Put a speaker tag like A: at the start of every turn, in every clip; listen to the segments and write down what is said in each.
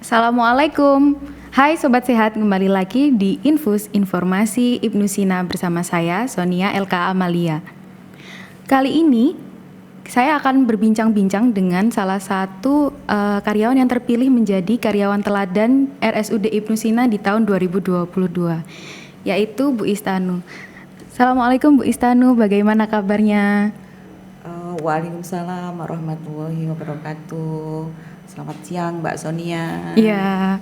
A: Assalamualaikum. Hai Sobat Sehat, kembali lagi di Infus Informasi Ibnu Sina bersama saya Sonia LK Amalia. Kali ini saya akan berbincang-bincang dengan salah satu karyawan yang terpilih menjadi karyawan teladan RSUD Ibnu Sina di tahun 2022, yaitu Bu Istanu. Assalamualaikum Bu Istanu, bagaimana kabarnya?
B: Waalaikumsalam warahmatullahi wabarakatuh. Selamat siang Mbak Sonia.
A: Iya.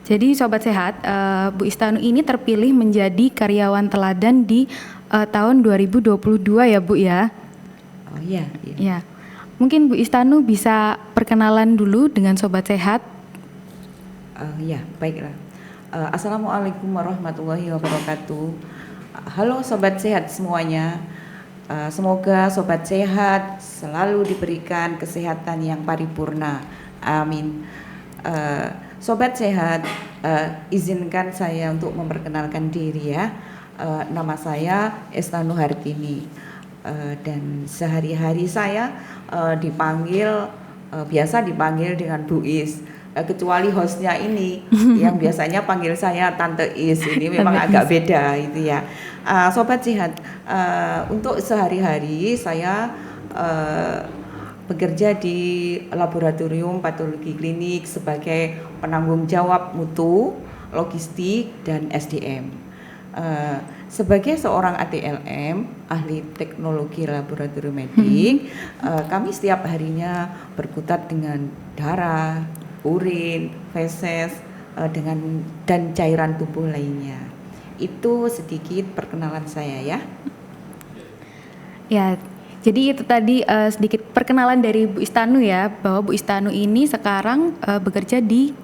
A: Jadi Sobat Sehat, Bu Istanu ini terpilih menjadi karyawan teladan di tahun 2022 ya Bu ya?
B: Oh iya.
A: Ya. Mungkin Bu Istanu bisa perkenalan dulu dengan Sobat Sehat.
B: Ya, baiklah. Assalamualaikum warahmatullahi wabarakatuh. Halo Sobat Sehat semuanya. Semoga Sobat Sehat selalu diberikan kesehatan yang paripurna. Amin. Sobat Sehat, izinkan saya untuk memperkenalkan diri ya. Nama saya Estanu Hartini, dan sehari-hari saya biasa dipanggil dengan Bu Is. Kecuali hostnya ini yang biasanya panggil saya Tante Is, ini memang agak beda itu ya. Sobat Sehat, untuk sehari-hari saya bekerja di laboratorium patologi klinik sebagai penanggung jawab mutu, logistik, dan SDM. Sebagai seorang ATLM, ahli teknologi laboratorium medik, kami setiap harinya berkutat dengan darah, urin, feses, dan cairan tubuh lainnya. Itu sedikit perkenalan saya ya.
A: Ya, jadi itu tadi sedikit perkenalan dari Bu Istanu ya, bahwa Bu Istanu ini sekarang bekerja di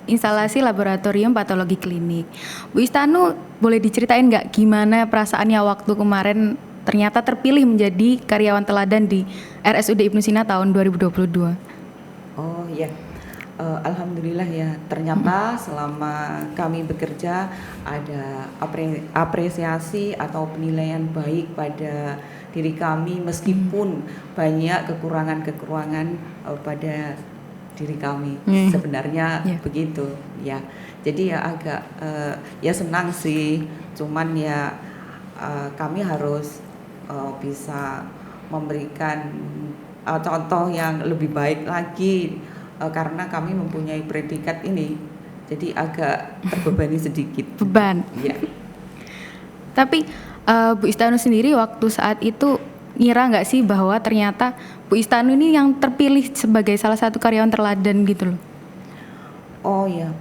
A: instalasi laboratorium patologi klinik. Bu Istanu, boleh diceritain nggak gimana perasaannya waktu kemarin ternyata terpilih menjadi karyawan teladan di RSUD Ibnu Sina tahun 2022?
B: Oh ya. Alhamdulillah ya, ternyata selama kami bekerja ada apresiasi atau penilaian baik pada diri kami meskipun banyak kekurangan-kekurangan pada diri kami. Sebenarnya begitu ya. Jadi ya agak ya senang sih, cuman ya kami harus bisa memberikan contoh yang lebih baik lagi. Karena kami mempunyai predikat ini, jadi agak terbebani sedikit.
A: Beban.
B: Iya.
A: Tapi Bu Istanu sendiri waktu saat itu ngira nggak sih bahwa ternyata Bu Istanu ini yang terpilih sebagai salah satu karyawan teladan gitu loh?
B: Oh ya,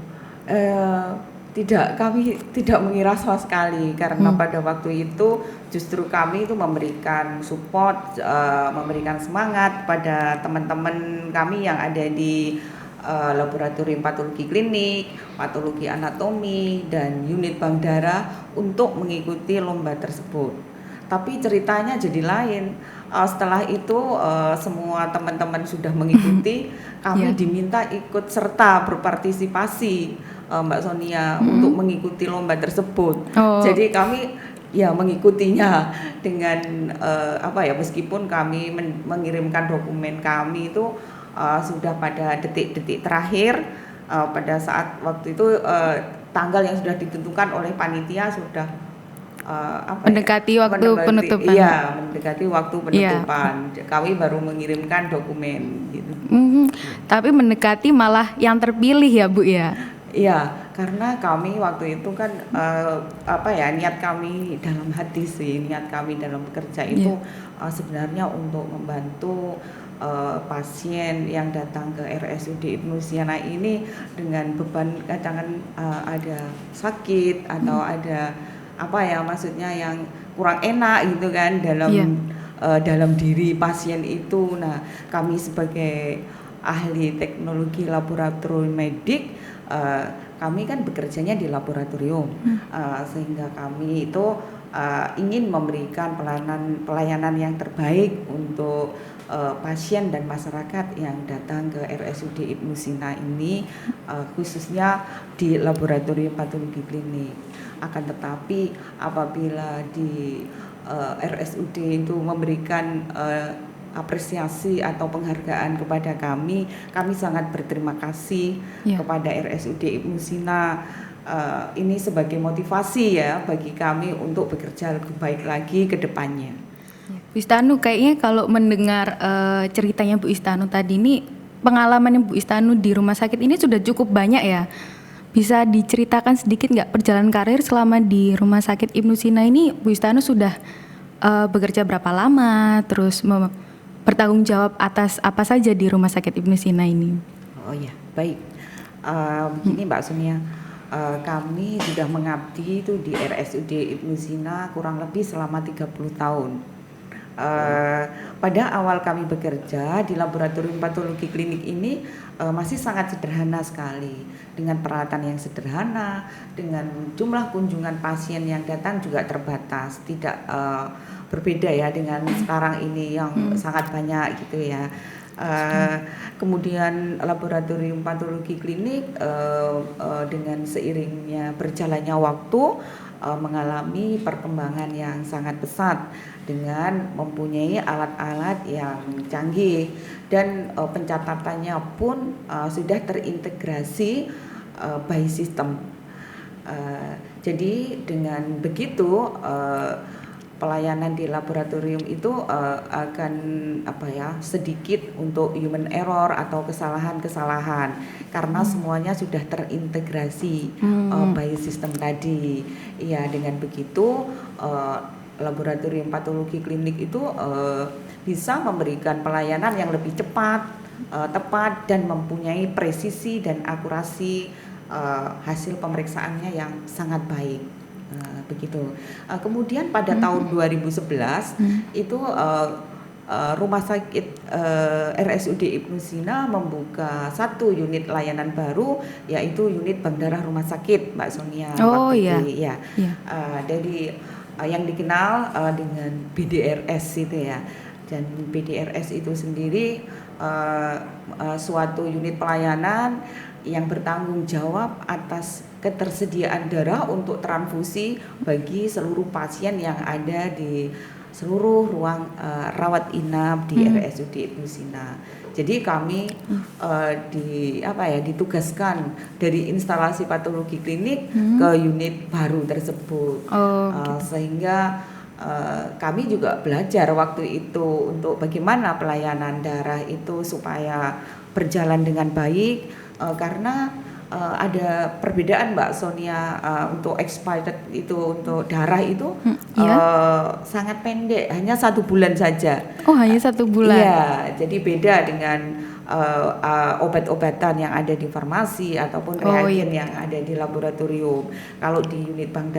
B: kami tidak mengira sama sekali karena pada waktu itu justru kami itu memberikan support, memberikan semangat pada teman-teman kami yang ada di laboratorium patologi klinik, patologi anatomi, dan unit bank darah untuk mengikuti lomba tersebut. Tapi ceritanya jadi lain. Setelah itu semua teman-teman sudah mengikuti, kami diminta ikut serta berpartisipasi, Mbak Sonia, untuk mengikuti lomba tersebut. Jadi kami ya mengikutinya dengan meskipun kami mengirimkan dokumen kami itu sudah pada detik-detik terakhir, pada saat waktu itu tanggal yang sudah ditentukan oleh panitia sudah
A: mendekati waktu penutupan.
B: Iya, mendekati waktu penutupan. Kami baru mengirimkan dokumen gitu.
A: Tapi mendekati malah yang terpilih ya Bu ya?
B: Iya, karena kami waktu itu kan niat kami dalam hati sih, niat kami dalam bekerja itu sebenarnya untuk membantu pasien yang datang ke RSUD Ibnu Sina ini dengan beban kadang ada sakit atau ada maksudnya yang kurang enak gitu kan dalam diri pasien itu. Nah, kami sebagai ahli teknologi laboratorium medik, kami kan bekerjanya di laboratorium, sehingga kami itu ingin memberikan pelayanan yang terbaik untuk pasien dan masyarakat yang datang ke RSUD Ibnu Sina ini, khususnya di laboratorium patologi klinik. Akan tetapi apabila di RSUD itu memberikan apresiasi atau penghargaan kepada kami sangat berterima kasih kepada RSUD Ibnu Sina. Ini sebagai motivasi ya bagi kami untuk bekerja lebih baik lagi ke depannya.
A: Bu Istanu, kayaknya kalau mendengar ceritanya Bu Istanu tadi ini, pengalaman Bu Istanu di rumah sakit ini sudah cukup banyak ya. Bisa diceritakan sedikit nggak perjalanan karir selama di rumah sakit Ibnu Sina ini? Bu Istanu sudah bekerja berapa lama, terus bertanggung jawab atas apa saja di rumah sakit Ibnu Sina ini?
B: Oh ya, baik. Begini Mbak Sonia, kami sudah mengabdi itu di RSUD Ibnu Sina kurang lebih selama 30 tahun. Pada awal kami bekerja di laboratorium patologi klinik ini masih sangat sederhana sekali, dengan peralatan yang sederhana, dengan jumlah kunjungan pasien yang datang juga terbatas, tidak berbeda ya dengan sekarang ini yang sangat banyak gitu ya. Kemudian laboratorium patologi klinik dengan seiringnya berjalannya waktu mengalami perkembangan yang sangat pesat dengan mempunyai alat-alat yang canggih dan pencatatannya pun sudah terintegrasi by system. Jadi dengan begitu pelayanan di laboratorium itu akan sedikit untuk human error atau kesalahan-kesalahan karena semuanya sudah terintegrasi by system tadi. Ya, dengan begitu laboratorium patologi klinik itu bisa memberikan pelayanan yang lebih cepat, tepat dan mempunyai presisi dan akurasi hasil pemeriksaannya yang sangat baik. Begitu. Kemudian pada tahun 2011 itu rumah sakit RSUD Ibnu Sina membuka satu unit layanan baru, yaitu unit bank darah rumah sakit, Mbak Sonia. Dari yang dikenal dengan BDRS itu ya. Dan BDRS itu sendiri suatu unit pelayanan yang bertanggung jawab atas ketersediaan darah untuk transfusi bagi seluruh pasien yang ada di seluruh ruang rawat inap di RSUD Ibnu Sina. Jadi kami ditugaskan dari instalasi patologi klinik ke unit baru tersebut, sehingga kami juga belajar waktu itu untuk bagaimana pelayanan darah itu supaya berjalan dengan baik, karena ada perbedaan Mbak Sonia, untuk expired itu untuk darah itu sangat pendek, hanya 1 bulan saja.
A: Oh, hanya 1 bulan.
B: Iya, jadi beda dengan obat-obatan yang ada di farmasi ataupun reagen yang ada di laboratorium. Kalau di unit bank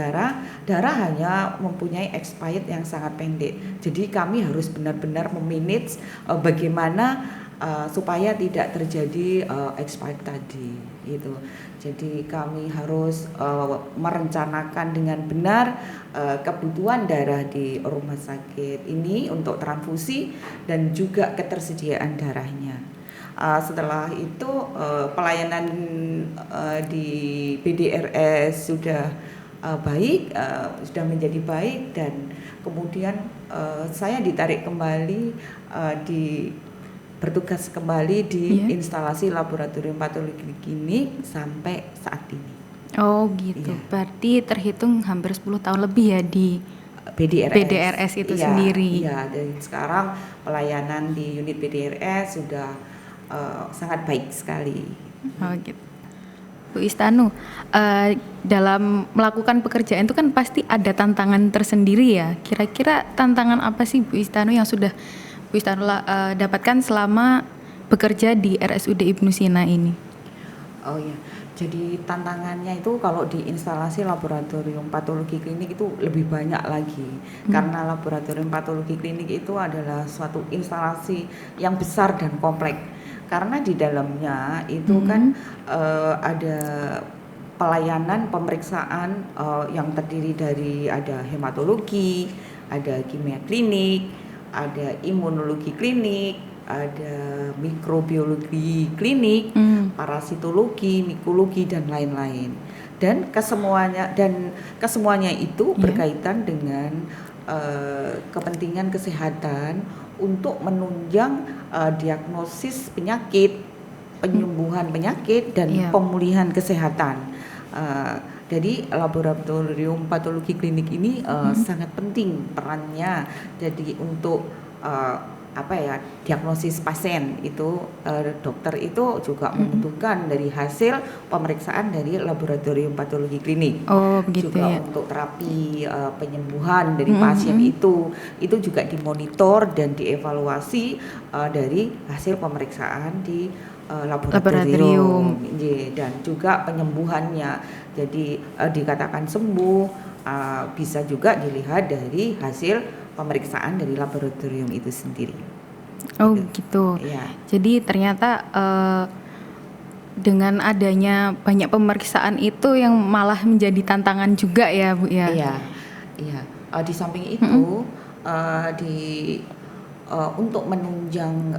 B: darah hanya mempunyai expired yang sangat pendek. Jadi kami harus benar-benar memanage bagaimana supaya tidak terjadi expired tadi gitu. Jadi kami harus merencanakan dengan benar kebutuhan darah di rumah sakit ini untuk transfusi dan juga ketersediaan darahnya. Setelah itu pelayanan di BDRS sudah baik, sudah menjadi baik, dan kemudian saya ditarik kembali bertugas kembali di instalasi laboratorium patologi klinik sampai saat ini.
A: Oh gitu, berarti terhitung hampir 10 tahun lebih ya di BDRS itu sendiri.
B: Iya, dan sekarang pelayanan di unit BDRS sudah sangat baik sekali.
A: Oh gitu. Bu Istanu, dalam melakukan pekerjaan itu kan pasti ada tantangan tersendiri ya. Kira-kira tantangan apa sih Bu Istanu yang sudah Bu Istanu dapatkan selama bekerja di RSUD Ibnu Sina ini?
B: Oh ya, jadi tantangannya itu kalau di instalasi laboratorium patologi klinik itu lebih banyak lagi, karena laboratorium patologi klinik itu adalah suatu instalasi yang besar dan kompleks, karena di dalamnya itu kan ada pelayanan pemeriksaan yang terdiri dari ada hematologi, ada kimia klinik, ada imunologi klinik, ada mikrobiologi klinik, parasitologi, mikologi dan lain-lain. Dan kesemuanya itu berkaitan dengan kepentingan kesehatan untuk menunjang diagnosis penyakit, penyembuhan penyakit dan
A: Iya.
B: pemulihan kesehatan. Jadi laboratorium patologi klinik ini sangat penting perannya. Jadi untuk diagnosis pasien itu dokter itu juga membutuhkan dari hasil pemeriksaan dari laboratorium patologi klinik.
A: Oh, begitu
B: Juga
A: ya.
B: untuk terapi penyembuhan dari pasien itu juga dimonitor dan dievaluasi dari hasil pemeriksaan di laboratorium. Dan juga penyembuhannya. Jadi dikatakan sembuh bisa juga dilihat dari hasil pemeriksaan dari laboratorium itu sendiri.
A: Oh, gitu.
B: Iya.
A: Jadi ternyata dengan adanya banyak pemeriksaan itu yang malah menjadi tantangan juga ya, Bu ya.
B: Iya. Di samping itu untuk menunjang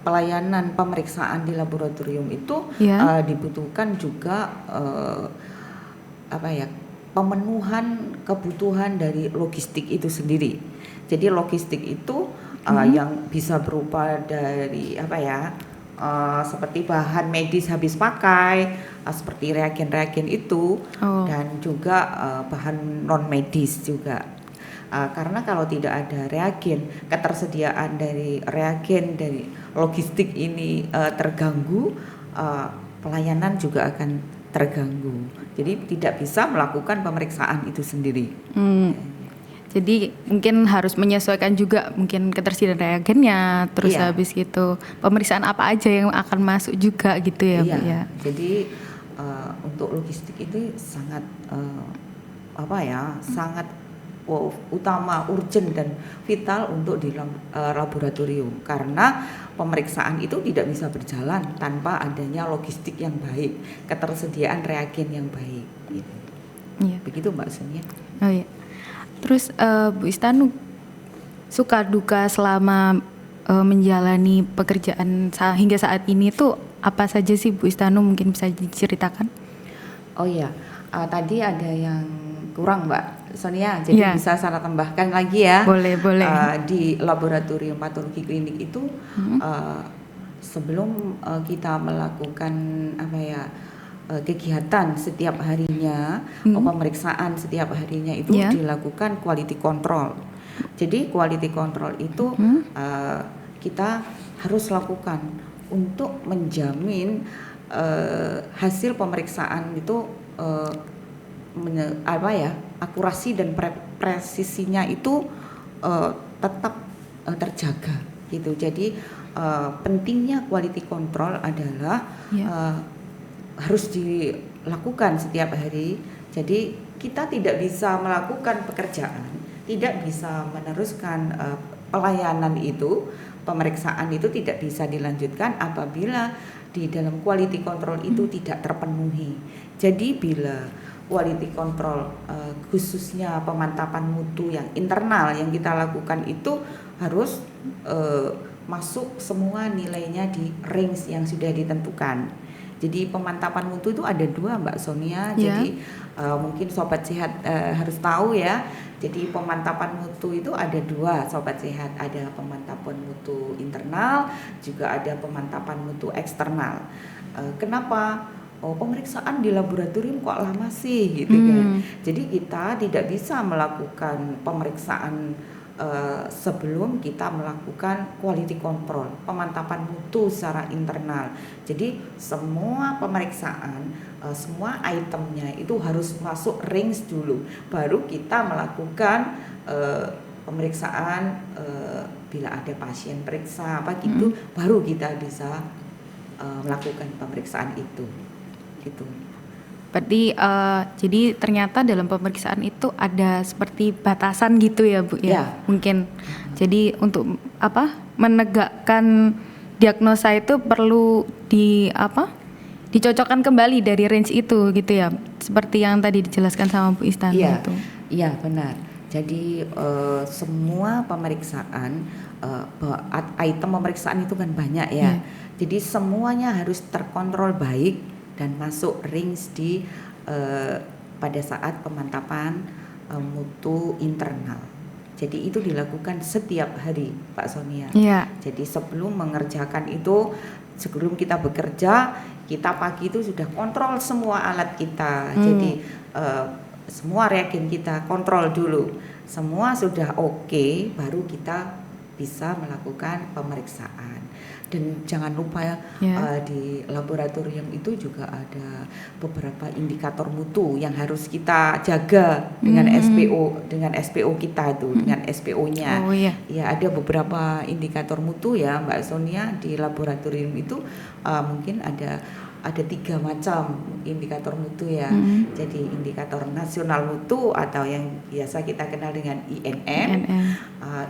B: pelayanan pemeriksaan di laboratorium itu dibutuhkan juga pemenuhan kebutuhan dari logistik itu sendiri. Jadi logistik itu yang bisa berupa dari seperti bahan medis habis pakai, seperti reagen-reagen itu, dan juga bahan non medis juga. Karena kalau tidak ada reagen, ketersediaan dari reagen dari logistik ini terganggu, pelayanan juga akan terganggu. Jadi tidak bisa melakukan pemeriksaan itu sendiri.
A: Jadi mungkin harus menyesuaikan juga mungkin ketersediaan reagennya, terus habis gitu pemeriksaan apa aja yang akan masuk juga gitu ya, Bu ya.
B: Jadi untuk logistik itu sangat sangat utama, urgent dan vital untuk di laboratorium, karena pemeriksaan itu tidak bisa berjalan tanpa adanya logistik yang baik, ketersediaan reagen yang baik. Gitu.
A: Iya.
B: Begitu Mbak Sonia.
A: Oh iya. Terus Bu Istanu suka duka selama menjalani pekerjaan hingga saat ini tuh apa saja sih Bu Istanu, mungkin bisa diceritakan?
B: Oh iya, tadi ada yang kurang Mbak Sonia, jadi bisa saya tambahkan lagi ya.
A: Boleh.
B: Di laboratorium patologi klinik itu sebelum kita melakukan kegiatan setiap harinya, pemeriksaan setiap harinya itu dilakukan quality control. Jadi quality control itu kita harus lakukan untuk menjamin hasil pemeriksaan itu akurasi dan presisinya itu tetap terjaga gitu. Jadi pentingnya quality control adalah harus dilakukan setiap hari. Jadi kita tidak bisa melakukan pekerjaan, tidak bisa meneruskan pelayanan itu, pemeriksaan itu tidak bisa dilanjutkan apabila di dalam quality control itu tidak terpenuhi. Jadi bila quality control khususnya pemantapan mutu yang internal yang kita lakukan itu harus masuk semua nilainya di range yang sudah ditentukan. Jadi pemantapan mutu itu ada dua Mbak Sonia. Jadi mungkin Sobat Sehat harus tahu ya. Jadi pemantapan mutu itu ada dua Sobat Sehat. Ada pemantapan mutu internal, juga ada pemantapan mutu eksternal. Kenapa? Pemeriksaan di laboratorium kok lama sih gitu kan. Jadi kita tidak bisa melakukan pemeriksaan sebelum kita melakukan quality control, pemantapan mutu secara internal. Jadi semua pemeriksaan, semua itemnya itu harus masuk range dulu, baru kita melakukan pemeriksaan. Bila ada pasien periksa gitu, baru kita bisa melakukan pemeriksaan itu. Gitu.
A: Berarti jadi ternyata dalam pemeriksaan itu ada seperti batasan gitu ya Bu ya. Mungkin jadi untuk menegakkan diagnosa itu perlu dicocokkan kembali dari range itu gitu ya, seperti yang tadi dijelaskan sama Bu Istanu itu.
B: Iya benar. Jadi semua pemeriksaan item pemeriksaan itu kan banyak ya. Jadi semuanya harus terkontrol baik dan masuk range di pada saat pemantapan mutu internal. Jadi itu dilakukan setiap hari, Pak Sonia.
A: Iya.
B: Jadi sebelum mengerjakan itu, sebelum kita bekerja, kita pagi itu sudah kontrol semua alat kita. Jadi semua reagen kita kontrol dulu. Semua sudah oke, baru kita bisa melakukan pemeriksaan. Dan jangan lupa di laboratorium itu juga ada beberapa indikator mutu yang harus kita jaga dengan SPO kita itu, dengan SPO-nya.
A: Oh iya.
B: Ya, ada beberapa indikator mutu ya Mbak Sonia di laboratorium itu, mungkin ada 3 macam indikator mutu ya. Jadi indikator nasional mutu atau yang biasa kita kenal dengan INM,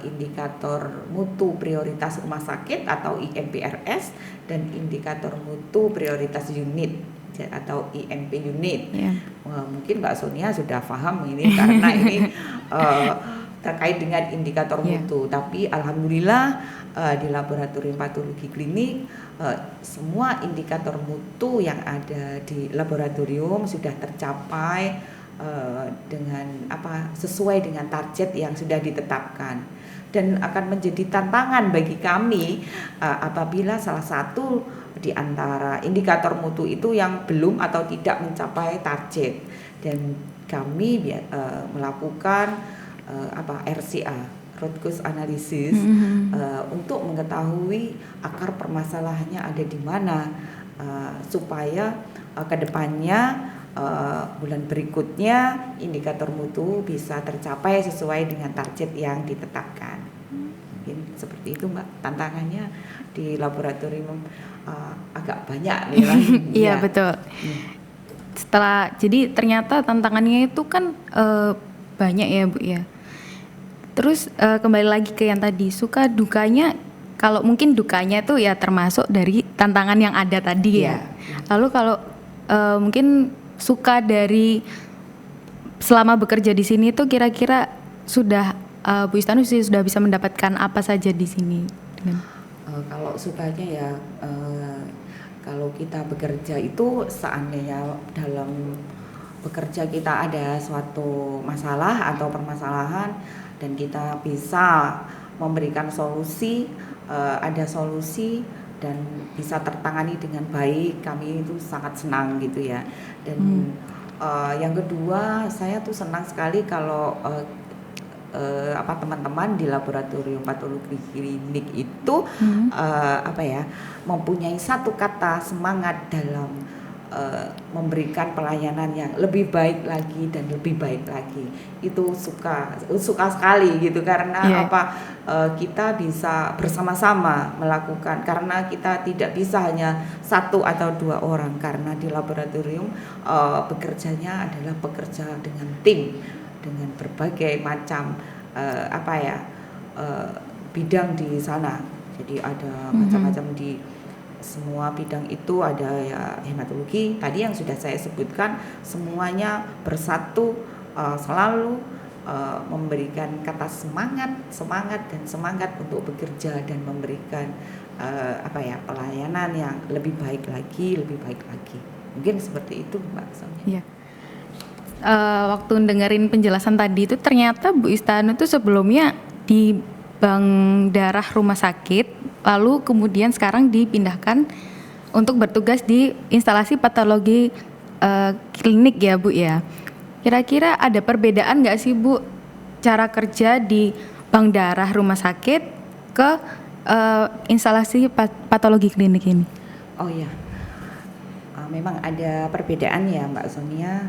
B: indikator mutu prioritas rumah sakit atau IMPRS, dan indikator mutu prioritas unit atau IMP unit. Wah, mungkin Mbak Sonia sudah paham ini karena ini terkait dengan indikator mutu. Tapi alhamdulillah di laboratorium patologi klinik semua indikator mutu yang ada di laboratorium sudah tercapai dengan sesuai dengan target yang sudah ditetapkan, dan akan menjadi tantangan bagi kami apabila salah satu di antara indikator mutu itu yang belum atau tidak mencapai target, dan kami melakukan RCA, root cause analysis, untuk mengetahui akar permasalahannya ada di mana, supaya kedepannya bulan berikutnya indikator mutu bisa tercapai sesuai dengan target yang ditetapkan. Mungkin seperti itu Mbak, tantangannya di laboratorium agak banyak nih.
A: Iya betul. Jadi ternyata tantangannya itu kan banyak ya Bu ya. Terus kembali lagi ke yang tadi, suka dukanya, kalau mungkin dukanya tuh ya termasuk dari tantangan yang ada tadi ya. Lalu kalau mungkin suka dari selama bekerja di sini tuh kira-kira sudah Bu Istanu sudah bisa mendapatkan apa saja di sini?
B: Kalau sukanya ya, kalau kita bekerja itu seandainya dalam bekerja kita ada suatu masalah atau permasalahan dan kita bisa memberikan solusi, ada solusi dan bisa tertangani dengan baik, kami itu sangat senang gitu ya. Dan yang kedua, saya tuh senang sekali kalau teman-teman di laboratorium patologi klinik itu mempunyai satu kata semangat dalam memberikan pelayanan yang lebih baik lagi dan lebih baik lagi. Itu suka sekali gitu, karena kita bisa bersama-sama melakukan, karena kita tidak bisa hanya 1 atau 2 orang, karena di laboratorium bekerjanya adalah bekerja dengan tim, dengan berbagai macam bidang di sana. Jadi ada macam-macam di semua bidang itu, ada ya hematologi tadi yang sudah saya sebutkan, semuanya bersatu selalu memberikan kata semangat untuk bekerja dan memberikan pelayanan yang lebih baik lagi. Mungkin seperti itu Mbak Sonia.
A: Iya. Waktu dengerin penjelasan tadi itu ternyata Bu Istanu itu sebelumnya di bank darah rumah sakit, lalu kemudian sekarang dipindahkan untuk bertugas di instalasi patologi klinik ya Bu ya. Kira-kira ada perbedaan nggak sih Bu cara kerja di bank darah rumah sakit ke instalasi patologi klinik ini?
B: Oh ya, memang ada perbedaan ya Mbak Sonia.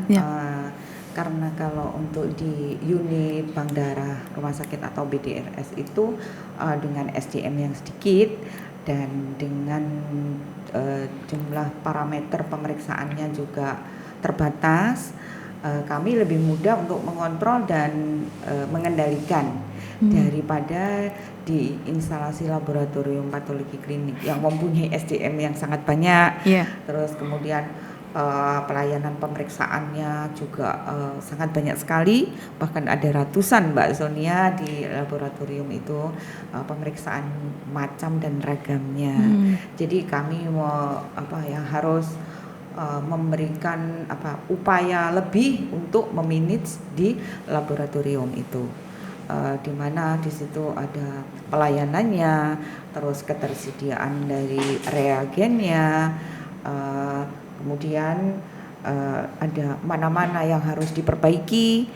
B: Karena kalau untuk di unit bank darah rumah sakit atau BDRS itu dengan SDM yang sedikit dan dengan jumlah parameter pemeriksaannya juga terbatas, kami lebih mudah untuk mengontrol dan mengendalikan daripada di instalasi laboratorium patologi klinik yang mempunyai SDM yang sangat banyak. Terus kemudian pelayanan pemeriksaannya juga sangat banyak sekali, bahkan ada ratusan Mbak Sonia di laboratorium itu, pemeriksaan macam dan ragamnya. Jadi kami harus memberikan upaya lebih untuk memanage di laboratorium itu. di mana di situ ada pelayanannya, terus ketersediaan dari reagennya, kemudian ada mana-mana yang harus diperbaiki,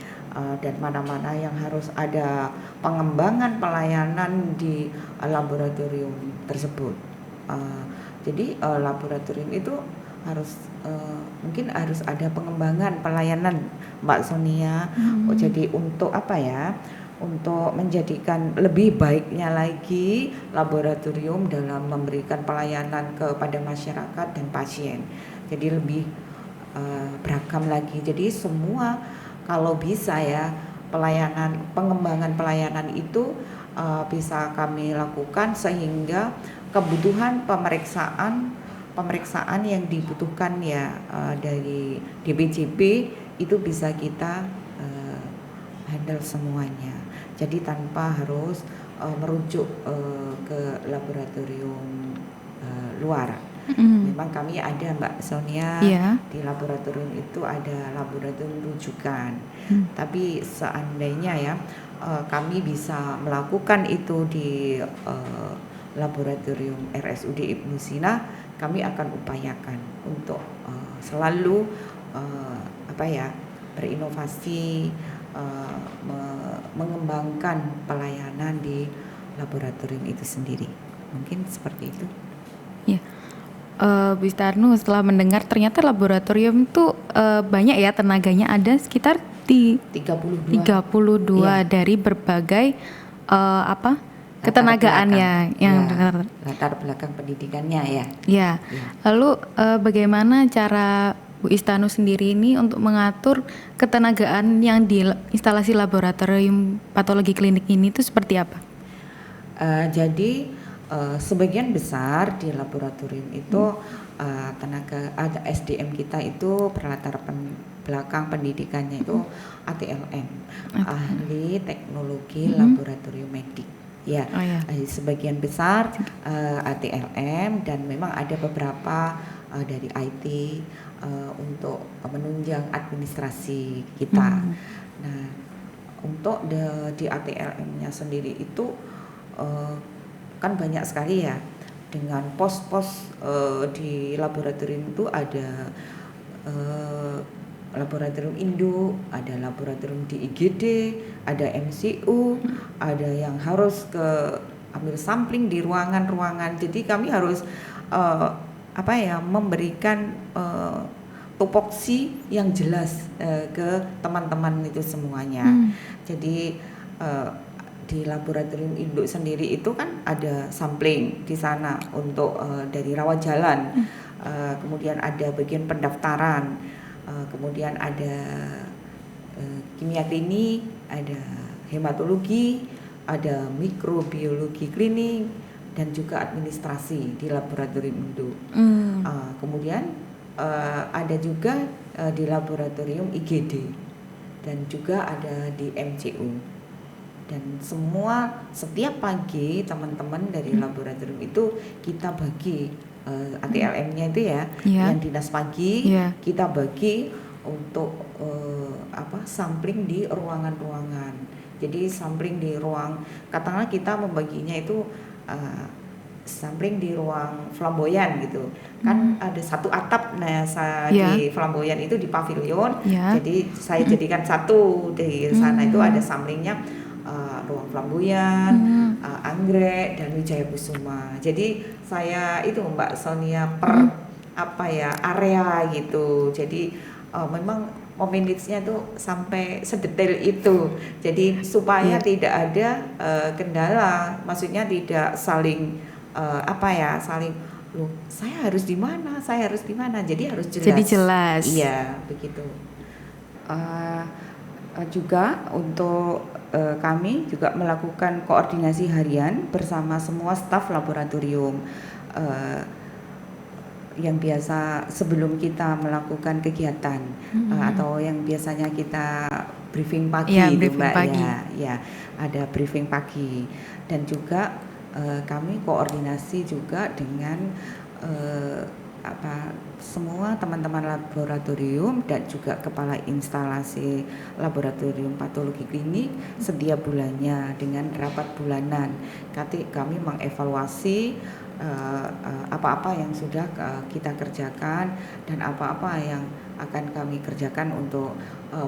B: dan mana-mana yang harus ada pengembangan pelayanan di laboratorium tersebut. Jadi laboratorium itu harus mungkin harus ada pengembangan pelayanan, Mbak Sonia. Jadi untuk apa ya? Untuk menjadikan lebih baiknya lagi laboratorium dalam memberikan pelayanan kepada masyarakat dan pasien. Jadi lebih beragam lagi. Jadi semua kalau bisa ya pengembangan pelayanan itu bisa kami lakukan sehingga kebutuhan pemeriksaan yang dibutuhkan ya dari DPJP itu bisa kita handle semuanya. Jadi tanpa harus merujuk ke laboratorium luar. Memang kami ada Mbak Sonia, di laboratorium itu ada laboratorium rujukan. Tapi seandainya ya kami bisa melakukan itu di laboratorium RSUD Ibnu Sina, kami akan upayakan untuk selalu berinovasi, mengembangkan pelayanan di laboratorium itu sendiri. Mungkin seperti itu.
A: Ya, Bu Istarnu, setelah mendengar ternyata laboratorium itu banyak ya tenaganya, ada sekitar 32 dari berbagai ketenagaannya yang
B: latar belakang pendidikannya ya.
A: Ya. Lalu bagaimana cara Bu Istarnu sendiri ini untuk mengatur ketenagaan yang di instalasi laboratorium patologi klinik ini itu seperti apa?
B: Jadi sebagian besar di laboratorium itu tenaga SDM kita itu berlatar belakang pendidikannya itu ATLM, ahli teknologi laboratorium medik. Ya, sebagian besar ATLM dan memang ada beberapa dari IT untuk menunjang administrasi kita. Nah, untuk di ATLM-nya sendiri itu kan banyak sekali ya, dengan pos-pos di laboratorium itu ada laboratorium induk, ada laboratorium di IGD, ada MCU, ada yang harus ambil sampling di ruangan-ruangan. Jadi kami harus memberikan tupoksi yang jelas ke teman-teman itu semuanya. Jadi di laboratorium induk sendiri itu kan ada sampling di sana untuk dari rawat jalan, kemudian ada bagian pendaftaran, kemudian ada kimia klinik, ada hematologi, ada mikrobiologi klinik, dan juga administrasi di laboratorium induk. Kemudian ada juga di laboratorium IGD dan juga ada di MCU. Dan setiap pagi teman-teman dari laboratorium itu kita bagi ATLM-nya itu ya, yang dinas pagi kita bagi untuk sampling di ruangan-ruangan. Jadi sampling di ruang, katakanlah kita membaginya itu sampling di ruang flamboyan gitu. Kan ada satu atap, di flamboyan itu di pavilion. Jadi saya jadikan satu di sana itu ada samplingnya. Ruang flamboyan, anggrek dan Wijaya Kusuma. Jadi saya itu Mbak Sonia area gitu. Jadi memang memanagenya itu sampai sedetail itu. Jadi supaya tidak ada kendala, maksudnya tidak saling loh, saya harus di mana? Jadi harus jelas.
A: Jadi jelas.
B: Iya, begitu. Juga untuk kami juga melakukan koordinasi harian bersama semua staf laboratorium yang biasa sebelum kita melakukan kegiatan atau yang biasanya kita briefing pagi itu Mbak pagi. Ya ada briefing pagi, dan juga kami koordinasi juga dengan semua teman-teman laboratorium dan juga kepala instalasi laboratorium patologi klinik setiap bulannya dengan rapat bulanan. Kami mengevaluasi apa-apa yang sudah kita kerjakan dan apa-apa yang akan kami kerjakan untuk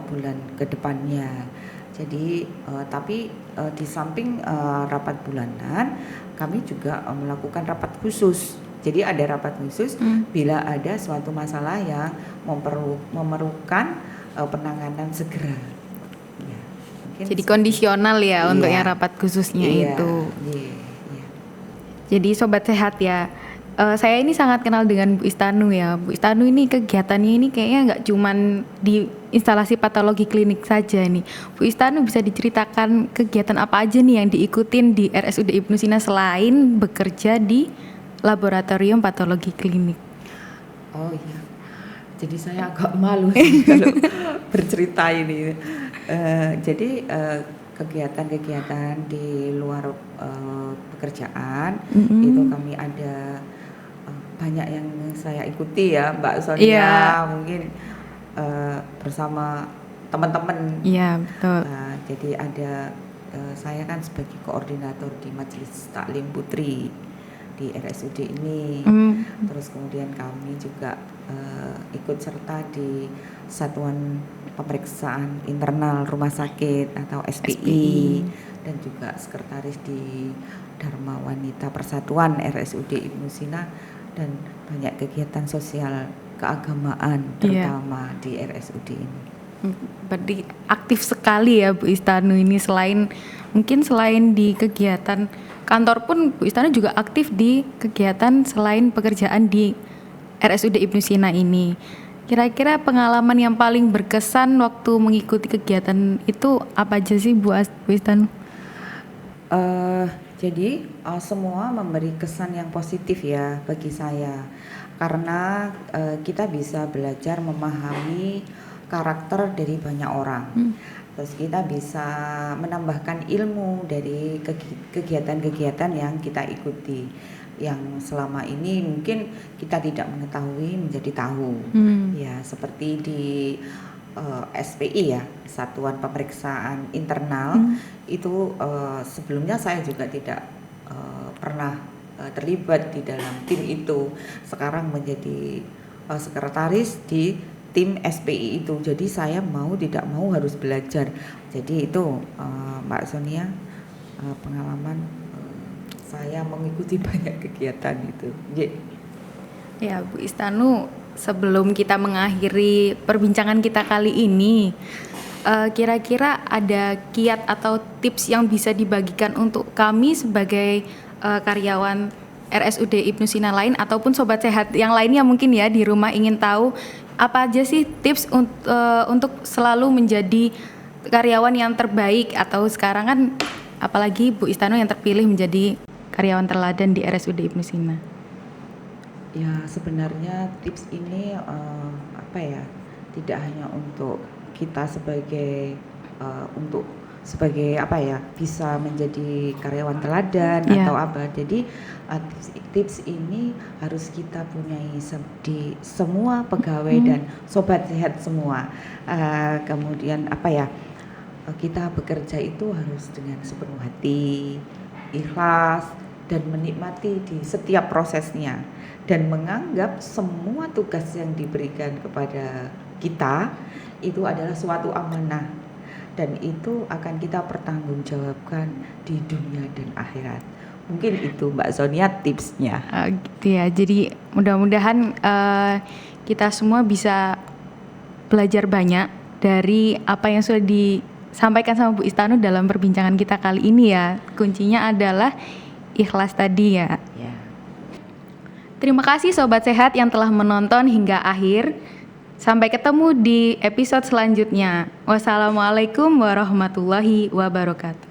B: bulan kedepannya. Jadi tapi di samping rapat bulanan, kami juga melakukan rapat khusus. Jadi ada rapat khusus bila ada suatu masalah yang memerlukan penanganan segera. Ya,
A: jadi kondisional ya, iya, untuk yang rapat khususnya, iya, itu. Iya. Jadi Sobat Sehat ya, saya ini sangat kenal dengan Bu Istanu ya. Bu Istanu ini kegiatannya ini kayaknya nggak cuman di instalasi patologi klinik saja nih. Bu Istanu bisa diceritakan kegiatan apa aja nih yang diikutin di RSUD Ibnu Sina selain bekerja di laboratorium patologi klinik?
B: Oh iya, jadi saya agak malu sih kalau bercerita ini. Jadi kegiatan-kegiatan di luar pekerjaan itu kami ada banyak yang saya ikuti ya, Mbak Sonia. Yeah. Mungkin bersama teman-teman.
A: Iya, betul.
B: Jadi ada saya kan sebagai koordinator di Majelis Taklim Putri di RSUD ini. Terus kemudian kami juga ikut serta di Satuan Pemeriksaan Internal Rumah Sakit atau SPI. Dan juga sekretaris di Dharma Wanita Persatuan RSUD Ibnu Sina dan banyak kegiatan sosial keagamaan terutama di RSUD ini.
A: Berarti aktif sekali ya Bu Istanu ini, mungkin selain di kegiatan kantor pun Bu Istanu juga aktif di kegiatan selain pekerjaan di RSUD Ibnu Sina ini. Kira-kira pengalaman yang paling berkesan waktu mengikuti kegiatan itu apa aja sih Bu Istanu?
B: Jadi semua memberi kesan yang positif ya bagi saya, karena kita bisa belajar memahami karakter dari banyak orang. Terus kita bisa menambahkan ilmu dari kegiatan-kegiatan yang kita ikuti, yang selama ini mungkin kita tidak mengetahui menjadi tahu. Ya, seperti di SPI ya, Satuan Pemeriksaan Internal, itu sebelumnya saya juga tidak pernah terlibat di dalam tim itu. Sekarang menjadi sekretaris di tim SPI itu. Jadi saya mau tidak mau harus belajar. Jadi itu Mbak Sonia, pengalaman saya mengikuti banyak kegiatan itu.
A: Ya Bu Istanu, sebelum kita mengakhiri perbincangan kita kali ini, kira-kira ada kiat atau tips yang bisa dibagikan untuk kami sebagai karyawan RSUD Ibnu Sina lain ataupun Sobat Sehat yang lainnya mungkin ya di rumah ingin tahu apa aja sih tips untuk selalu menjadi karyawan yang terbaik, atau sekarang kan apalagi Bu Istanu yang terpilih menjadi karyawan teladan di RSUD Ibnu Sina.
B: Ya, sebenarnya tips ini tidak hanya untuk kita sebagai bisa menjadi karyawan teladan atau apa. Jadi tips ini harus kita punyai di semua pegawai dan Sobat Sehat semua. Kemudian kita bekerja itu harus dengan sepenuh hati, ikhlas, dan menikmati di setiap prosesnya, dan menganggap semua tugas yang diberikan kepada kita itu adalah suatu amanah, dan itu akan kita pertanggungjawabkan di dunia dan akhirat. Mungkin itu Mbak Sonia tipsnya.
A: Gitu ya. Jadi mudah-mudahan kita semua bisa belajar banyak dari apa yang sudah disampaikan sama Bu Istanu dalam perbincangan kita kali ini ya. Kuncinya adalah ikhlas tadi ya. Terima kasih Sobat Sehat yang telah menonton hingga akhir. Sampai ketemu di episode selanjutnya. Wassalamualaikum warahmatullahi wabarakatuh.